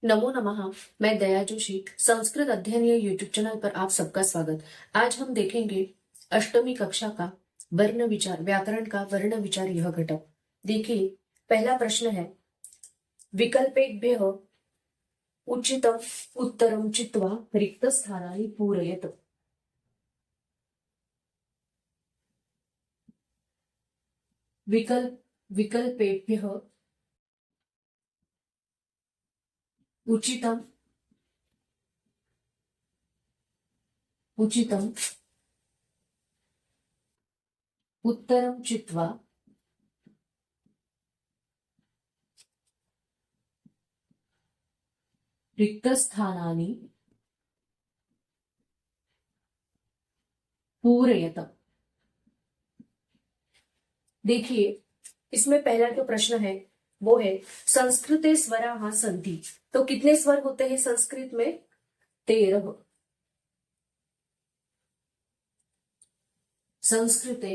नमो नमः। मैं दया जोशी, संस्कृत अध्ययन यूट्यूब चैनल पर आप सबका स्वागत। आज हम देखेंगे अष्टमी कक्षा का वर्ण विचार, व्याकरण का वर्ण विचार यह घटक। देखिए, पहला प्रश्न है, विकल्पेभ्यः उचितम उत्तरम चित्वा रिक्त स्थानानि पूरयत। विकल्पेभ्यः उचितम उत्तरम चित्वा रिक्तस्थानानि पूरयत। देखिए, इसमें पहला जो प्रश्न है वो है, संस्कृते स्वराः सन्ति। तो कितने स्वर होते हैं संस्कृत में? 13। संस्कृते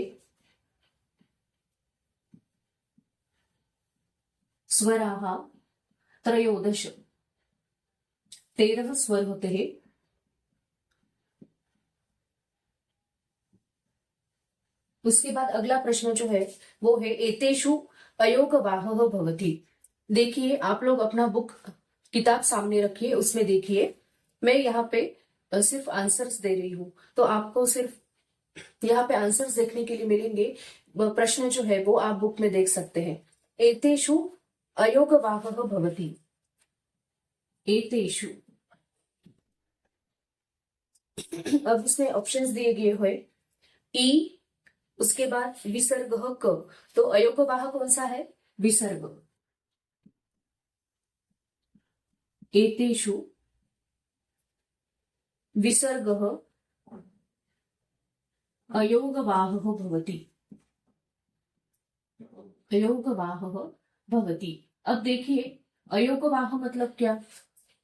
स्वराः त्रयोदश, 13 स्वर होते हैं। उसके बाद अगला प्रश्न जो है वो है, एतेषु अयोगवाहः भवति। देखिए, आप लोग अपना बुक किताब सामने रखिए, उसमें देखिए, मैं यहाँ पे सिर्फ आंसर्स दे रही हूँ, तो आपको सिर्फ यहाँ पे आंसर्स देखने के लिए मिलेंगे। प्रश्न जो है वो आप बुक में देख सकते हैं। एतेषु अयोगवाहः भवति। एतेषु, अब इसमें ऑप्शंस दिए गए हुए, ई, उसके बाद विसर्ग क। तो अयोगवाह कौन सा है? विसर्ग। एतेषु विसर्गः अयोगवाहः भवति। अयोगवाहः भवति। अब देखिए, अयोगवाह मतलब क्या?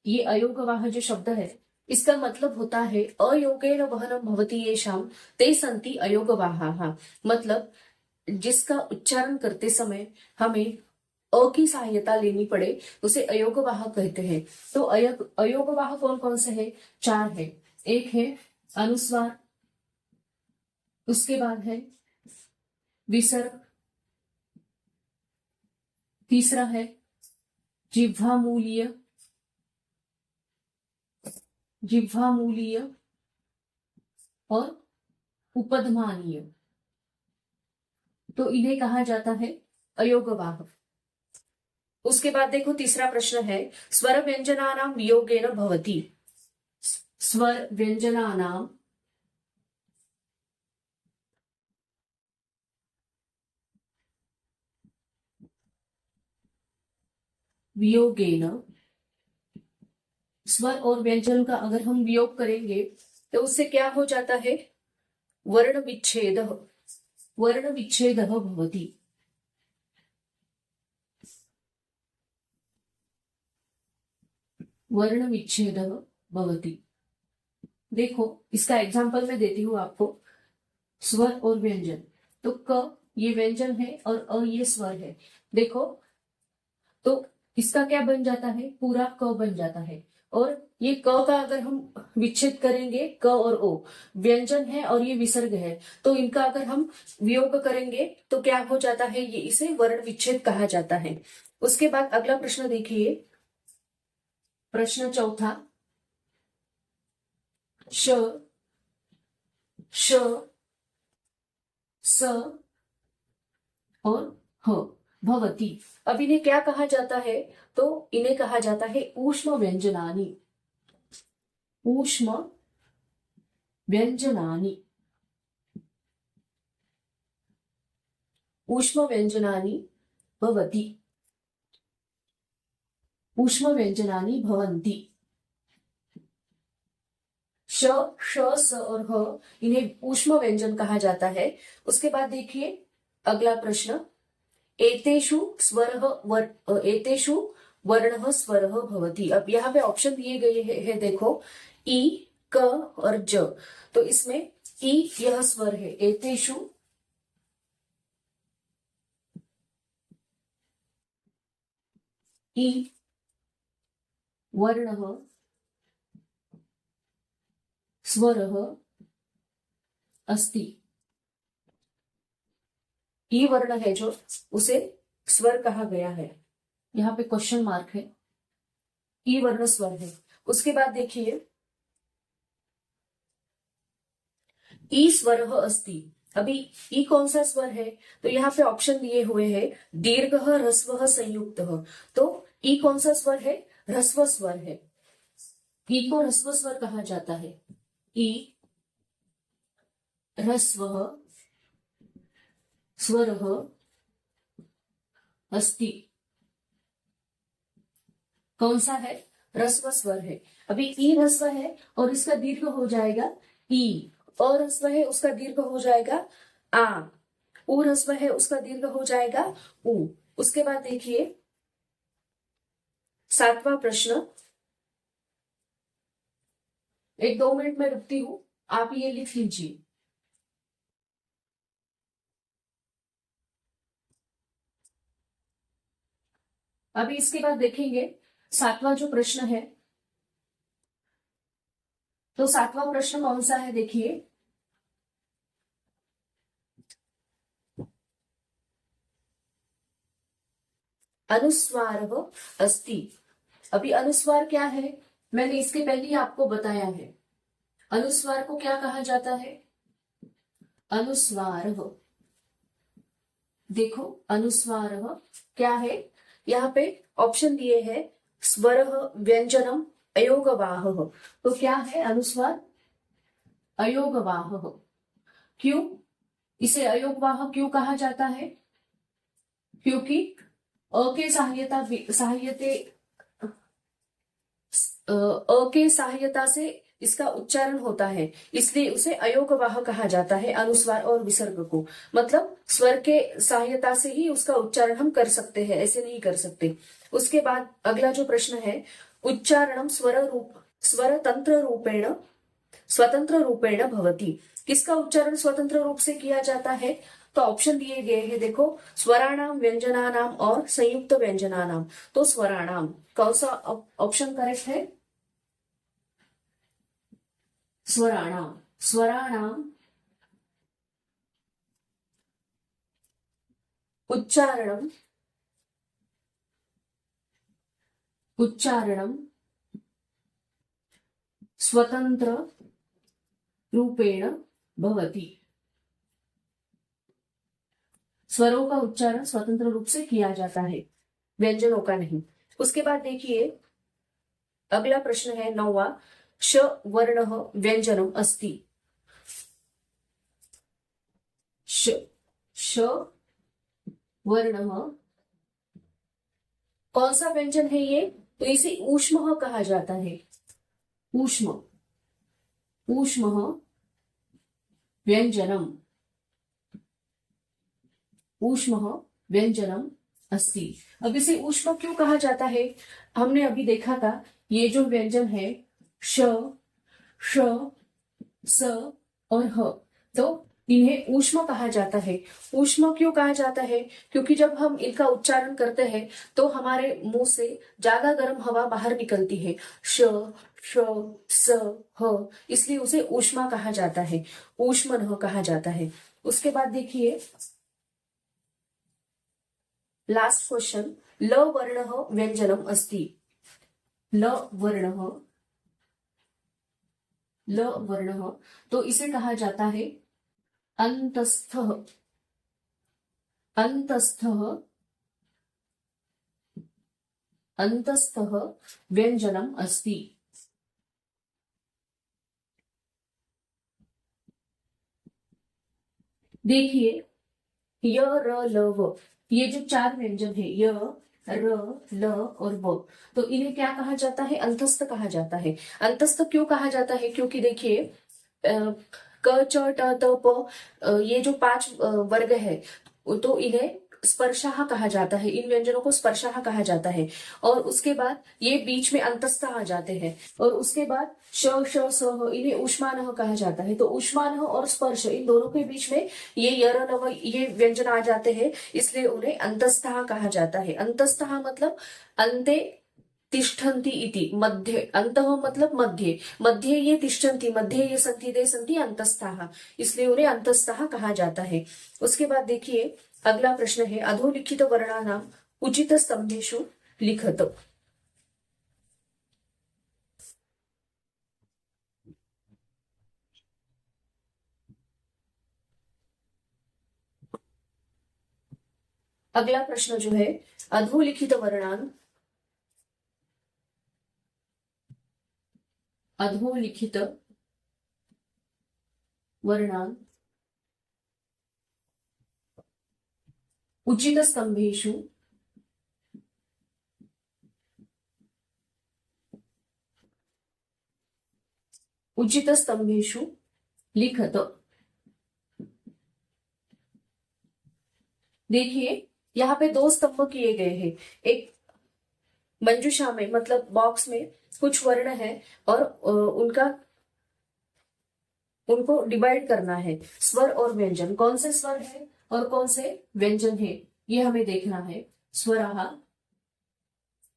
ये अयोगवाह जो शब्द है, इसका मतलब होता है अयोगेन वहनम भवति येषां ते सन्ति अयोगवाहाः। मतलब जिसका उच्चारण करते समय हमें अ की सहायता लेनी पड़े, उसे अयोगवाह कहते हैं। तो अयोगवाह कौन कौन से है? 4 है। एक है अनुस्वार, उसके बाद है विसर्ग, तीसरा है जिह्वामूलीय, और उपधमानीय। तो इन्हें कहा जाता है अयोगवाह। उसके बाद देखो, तीसरा प्रश्न है, स्वर व्यंजनानां वियोगेन भवति। स्वर व्यंजनानां वियोगेन, स्वर और व्यंजन का अगर हम वियोग करेंगे तो उससे क्या हो जाता है? वर्ण विच्छेद, वर्ण विच्छेद भवति। वर्ण विच्छेद भवति। देखो, इसका एग्जांपल मैं देती हूं आपको। स्वर और व्यंजन, तो क ये व्यंजन है और अ ये स्वर है। देखो, तो इसका क्या बन जाता है? पूरा क बन जाता है। और ये क का अगर हम विच्छेद करेंगे, क और ओ व्यंजन है और ये विसर्ग है, तो इनका अगर हम वियोग करेंगे तो क्या हो जाता है? ये इसे वर्ण विच्छेद कहा जाता है। उसके बाद अगला प्रश्न देखिए, प्रश्न चौथा, श, श, स और ह भवति। अब इन्हें क्या कहा जाता है? तो इन्हें कहा जाता है ऊष्म व्यंजनानि। ऊष्म व्यंजनानि, ऊष्म व्यंजनानि भवति, ऊष्म व्यंजनानि भवन्ति। श, श, स और ह, इन्हें ऊष्म व्यंजन कहा जाता है। उसके बाद देखिए अगला प्रश्न, एतेषु एतेषु वर्णः स्वरः भवति। अब यहाँ पे ऑप्शन दिए गए है देखो, ई, क और ज। तो इसमें ई यह स्वर है, एतेषु ई वर्णः स्वरः अस्ति। ई वर्ण है जो, उसे स्वर कहा गया है। यहाँ पे क्वेश्चन मार्क है। ई वर्ण स्वर है। उसके बाद देखिए, ई स्वरः अस्ति। अभी ई कौन सा स्वर है? तो यहाँ पे ऑप्शन दिए हुए हैं दीर्घः ह्रस्वः संयुक्तः। तो ई कौन सा स्वर है? ह्रस्व स्वर है। ई को ह्रस्व स्वर कहा जाता है। ई ह्रस्वः स्वरः अस्ति। कौन सा है? ह्रस्व स्वर है। अभी ई ह्रस्व है और इसका दीर्घ हो जाएगा ई, और ह्रस्व है उसका दीर्घ हो जाएगा आ, उ ह्रस्व है उसका दीर्घ हो जाएगा उ। उसके बाद देखिए 7वां प्रश्न। 1-2 मिनट में रुकती हूं, आप ये लिख लीजिए। अभी इसके बाद देखेंगे 7वां जो प्रश्न है। तो 7वां प्रश्न कौन सा है? देखिए, अनुस्वारः अस्ति। अभी अनुस्वार क्या है? मैंने इसके पहले ही आपको बताया है। अनुस्वार को क्या कहा जाता है? अनुस्वार। देखो, अनुस्वार क्या है? यहाँ पे ऑप्शन दिए हैं स्वर, व्यंजनम, अयोगवाह। तो क्या है अनुस्वार? अयोगवाह। क्यों इसे अयोगवाह क्यों कहा जाता है? क्योंकि अ के सहायता से इसका उच्चारण होता है, इसलिए उसे अयोगवाह कहा जाता है। अनुस्वार और विसर्ग को, मतलब स्वर के सहायता से ही उसका उच्चारण हम कर सकते हैं, ऐसे नहीं कर सकते। उसके बाद अगला जो प्रश्न है, उच्चारणम स्वतंत्र रूपेण भवति। किसका उच्चारण स्वतंत्र रूप से किया जाता है? तो ऑप्शन दिए गए हैं, देखो, स्वराणाम, व्यंजनानाम और संयुक्त व्यंजनानाम। तो स्वराणाम, कौन सा ऑप्शन करेक्ट है? स्वराणाम उच्चारणम स्वतंत्र रूपेण भवति। स्वरों का उच्चारण स्वतंत्र रूप से किया जाता है, व्यंजनों का नहीं। उसके बाद देखिए अगला प्रश्न है 9वां, श वर्णः व्यंजनम अस्ति। श वर्णः कौन सा व्यंजन है ये? तो इसे ऊष्मः कहा जाता है। ऊष्म व्यंजनम, ऊष्मः व्यंजनम अस्ति। अब इसे ऊष्म क्यों कहा जाता है? हमने अभी देखा था, ये जो व्यंजन है श, श, स और ह, तो इन्हें ऊष्म कहा जाता है। ऊष्म क्यों कहा जाता है? क्योंकि जब हम इनका उच्चारण करते हैं तो हमारे मुंह से ज्यादा गर्म हवा बाहर निकलती है, श, श, स, ह, इसलिए उसे ऊष्मा कहा जाता है, ऊष्मन कहा जाता है। उसके बाद देखिए लास्ट क्वेश्चन, ल वर्णः व्यंजनम अस्ति। ल वर्णः तो इसे कहा जाता है अंतस्थः व्यंजनम अस्ति। देखिए य, र, ल, व, ये जो 4 व्यंजन है, य, र, ल और व, तो इन्हें क्या कहा जाता है? अंतस्थ कहा जाता है। अंतस्थ क्यों कहा जाता है? क्योंकि देखिए क, च, ट, त, प, ये जो 5 वर्ग है, तो इन्हें स्पर्शाह कहा जाता है। इन व्यंजनों को स्पर्शाह कहा जाता है। और उसके बाद ये बीच में अंतस्थ आ जाते हैं, और उसके बाद श, श, स, ह, इन्हें ऊष्मानः कहा जाता है। तो ऊष्मानः और स्पर्श, इन दोनों के बीच में ये यर, नव, ये व्यंजन आ जाते हैं, इसलिए उन्हें अंतस्थः कहा जाता है। अंतस्थः मतलब अंते तिष्ठन्ति इति, मध्य, अंतः मतलब मध्य, मध्य ये तिष्ठन्ति, मध्य ये सन्ति, ते सन्ति अंतस्थाः, इसलिए उन्हें अंतस्थाः कहा जाता है। उसके बाद देखिए अगला प्रश्न है, अधोलिखित वर्णानाम उचित स्तंभेषु लिखत। अगला प्रश्न जो है, अधोलिखित वर्णान, अधोलिखित वर्णान उचित स्तंभेषु उचित स्तंभेषु लिखत। देखिए यहाँ पे दो स्तंभ किए गए हैं, एक मंजूषा में मतलब बॉक्स में कुछ वर्ण है और उनको डिवाइड करना है, स्वर और व्यंजन, कौन से स्वर है और कौन से व्यंजन है ये हमें देखना है। स्वरः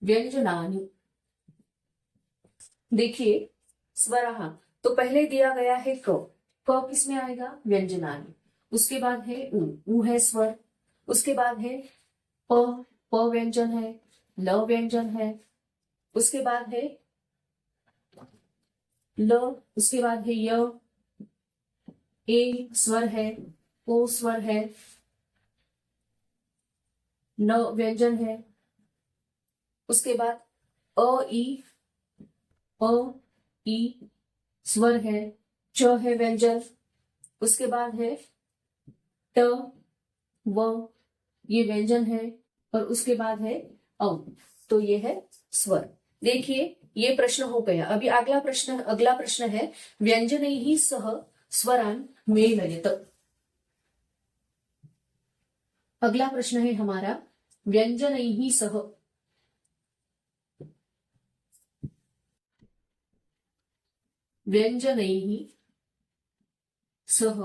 व्यंजनानि, देखिए स्वरः तो पहले दिया गया है क किसमें आएगा, व्यंजनानि। उसके बाद है उ है स्वर। उसके बाद है प व्यंजन है, ल व्यंजन है। उसके बाद है ल, उसके बाद है य, ए स्वर है, ओ स्वर है, न व्यंजन है। उसके बाद अ ई स्वर है, च है व्यंजन। उसके बाद है ट व, ये व्यंजन है और उसके बाद है औ, तो ये है स्वर। देखिए ये प्रश्न हो गया। अभी अगला प्रश्न है, व्यंजनैः सह स्वरान मेलयत। अगला प्रश्न है हमारा, व्यंजनैः सह, व्यंजनैः सह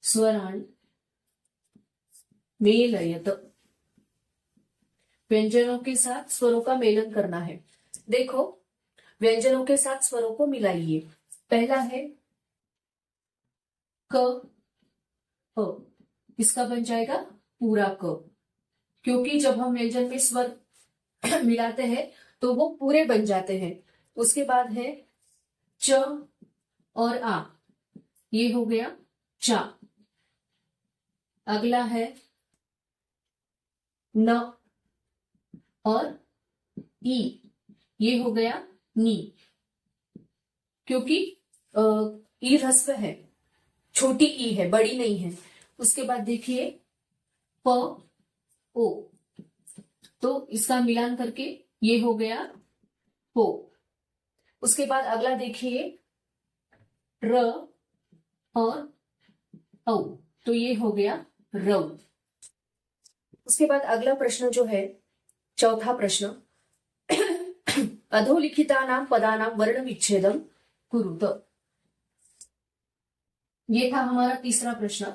स्वरान मेलयत, व्यंजनों के साथ स्वरों का मेलन करना है। देखो व्यंजनों के साथ स्वरों को मिलाइए। पहला है क, इसका बन जाएगा पूरा क, क्योंकि जब हम व्यंजन में स्वर मिलाते हैं तो वो पूरे बन जाते हैं। उसके बाद है च और आ, ये हो गया चा। अगला है न और ई, ये हो गया नी, क्योंकि ई ह्रस्व है, छोटी ई है, बड़ी नहीं है। उसके बाद देखिए प ओ, तो इसका मिलान करके ये हो गया हो। उसके बाद अगला देखिए र और औ, तो ये हो गया रव। उसके बाद अगला प्रश्न जो है, चौथा प्रश्न, अधोलिखितानां पदानां वर्ण विच्छेदम कुरुत। ये था हमारा तीसरा प्रश्न।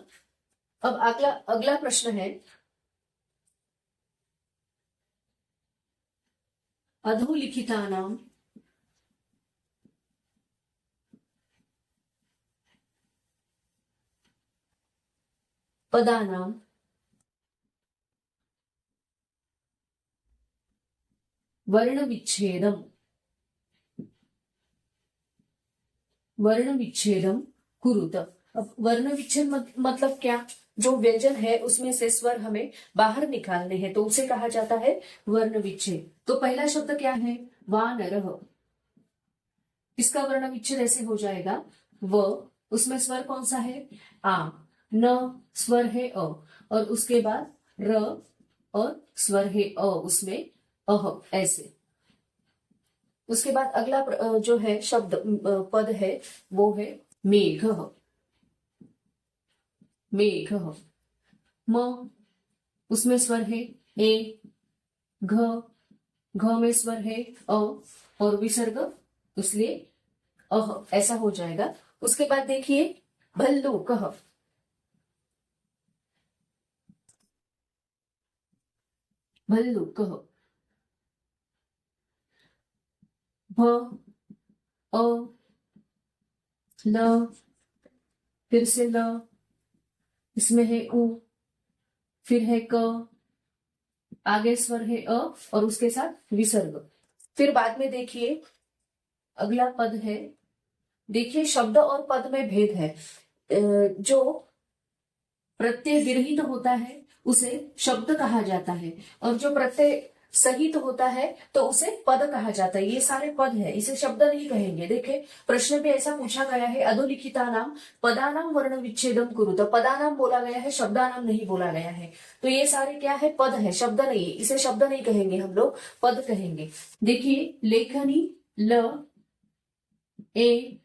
अब अगला प्रश्न है, अधोलिखितानां पदानां वर्ण विच्छेदम कुरुत। अब वर्ण विच्छेद मतलब क्या, जो व्यंजन है उसमें से स्वर हमें बाहर निकालने हैं तो उसे कहा जाता है वर्ण विच्छेद। तो पहला शब्द क्या है, वानरः, इसका वर्ण विच्छेद ऐसे हो जाएगा, व उसमें स्वर कौन सा है, आ, न स्वर है अ, और उसके बाद र और स्वर है अ, उसमें अह, ऐसे। उसके बाद अगला जो है शब्द पद है वो है मेघः, मेघः। म, उसमें स्वर है ए, घ, घ में स्वर है अ और विसर्ग, इसलिए अह, ऐसा हो जाएगा। उसके बाद देखिए भल्लूकः, भल्लूकः। भ, अ, ल, फिर से ल, इसमें है उ, फिर है क, आगे स्वर है अ और उसके साथ विसर्ग। फिर बाद में देखिए अगला पद है, देखिए शब्द और पद में भेद है। जो प्रत्यय विरहित होता है उसे शब्द कहा जाता है, और जो प्रत्यय सहित होता है तो उसे पद कहा जाता है। ये सारे पद है, इसे शब्द नहीं कहेंगे। देखे प्रश्न में ऐसा पूछा गया है, अधोलिखिता नाम पदानाम वर्ण विच्छेदम कुरु, तो पदानाम बोला गया है, शब्दानाम नहीं बोला गया है। तो ये सारे क्या है, पद है, शब्द नहीं। इसे शब्द नहीं कहेंगे हम लोग, पद कहेंगे। देखिए लेखनी ल, ए,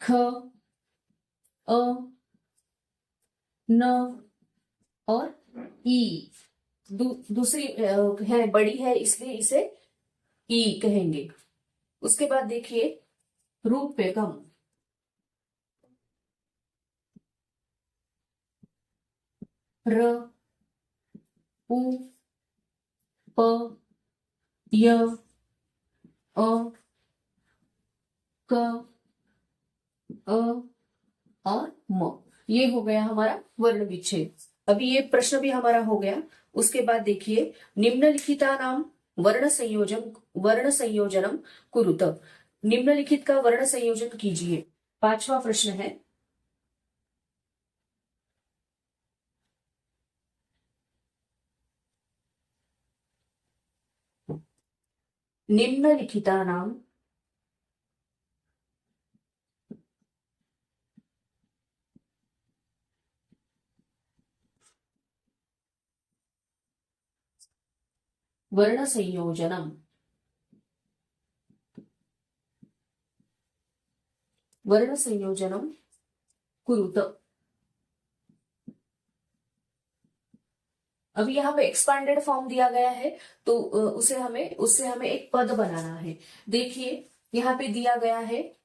ख, अ, न और ई। दूसरी है, बड़ी है, इसलिए इसे ई कहेंगे। उसके बाद देखिए रूपकम, र, उ, प, य, अ, क, अ और म। ये हो गया हमारा वर्ण विच्छेद। अभी ये प्रश्न भी हमारा हो गया। उसके बाद देखिए निम्नलिखिता नाम वर्ण संयोजनम कुरुत, निम्नलिखित का वर्ण संयोजन कीजिए। 5वां प्रश्न है, निम्नलिखिता नाम वर्ण संयोजनम कुरुत। अभी यहाँ पे एक्सपांडेड फॉर्म दिया गया है, तो उससे हमें एक पद बनाना है। देखिए यहाँ पे दिया गया है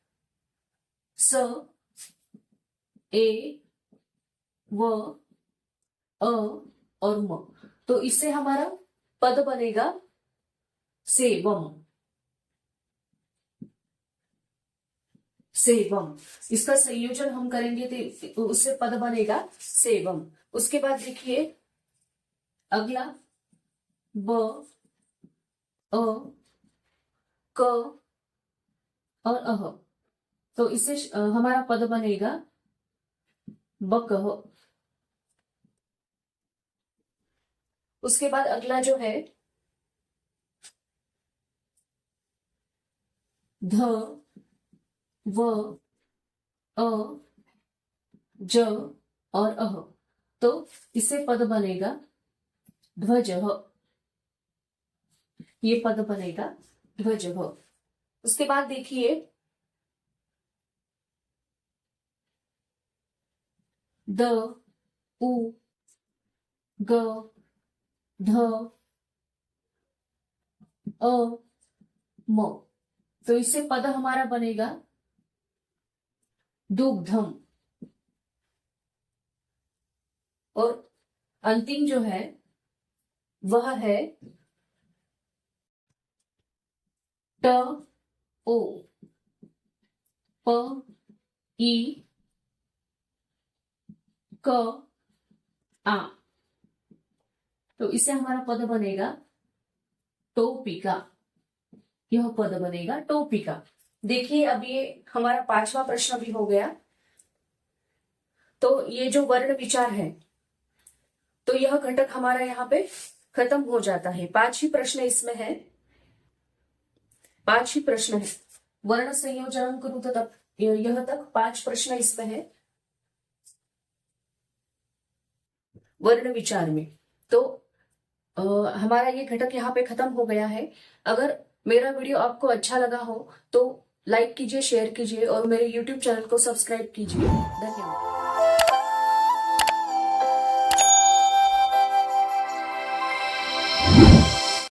स, ए, व, अ और म, तो इससे हमारा पद बनेगा सेवम। सेवम, इसका संयोजन हम करेंगे तो उससे पद बनेगा सेवम। उसके बाद देखिए अगला ब, अ, क और अह, तो इससे हमारा पद बनेगा बकह। उसके बाद अगला जो है ध, व, अ, ज और अह, तो इससे पद बनेगा ध्वज। ये पद बनेगा ध्वज। उसके बाद देखिए द, उ, ग, ध, अ, म, तो इससे पद हमारा बनेगा दुग्धम। और अंतिम जो है वह है ट, ओ, प, ई, क, आ, तो इससे हमारा पद बनेगा टोपिका। यह पद बनेगा टोपिका। देखिए अब ये हमारा 5वां प्रश्न भी हो गया। तो ये जो वर्ण विचार है, तो यह घटक हमारा यहाँ पे खत्म हो जाता है। 5 ही प्रश्न इसमें है, 5 ही प्रश्न है। वर्ण संयोजन करूं तो तब यह तक 5 प्रश्न इसमें है वर्ण विचार में। तो हमारा ये घटक यहाँ पे खत्म हो गया है। अगर मेरा वीडियो आपको अच्छा लगा हो तो लाइक कीजिए, शेयर कीजिए और मेरे YouTube चैनल को सब्सक्राइब कीजिए। धन्यवाद।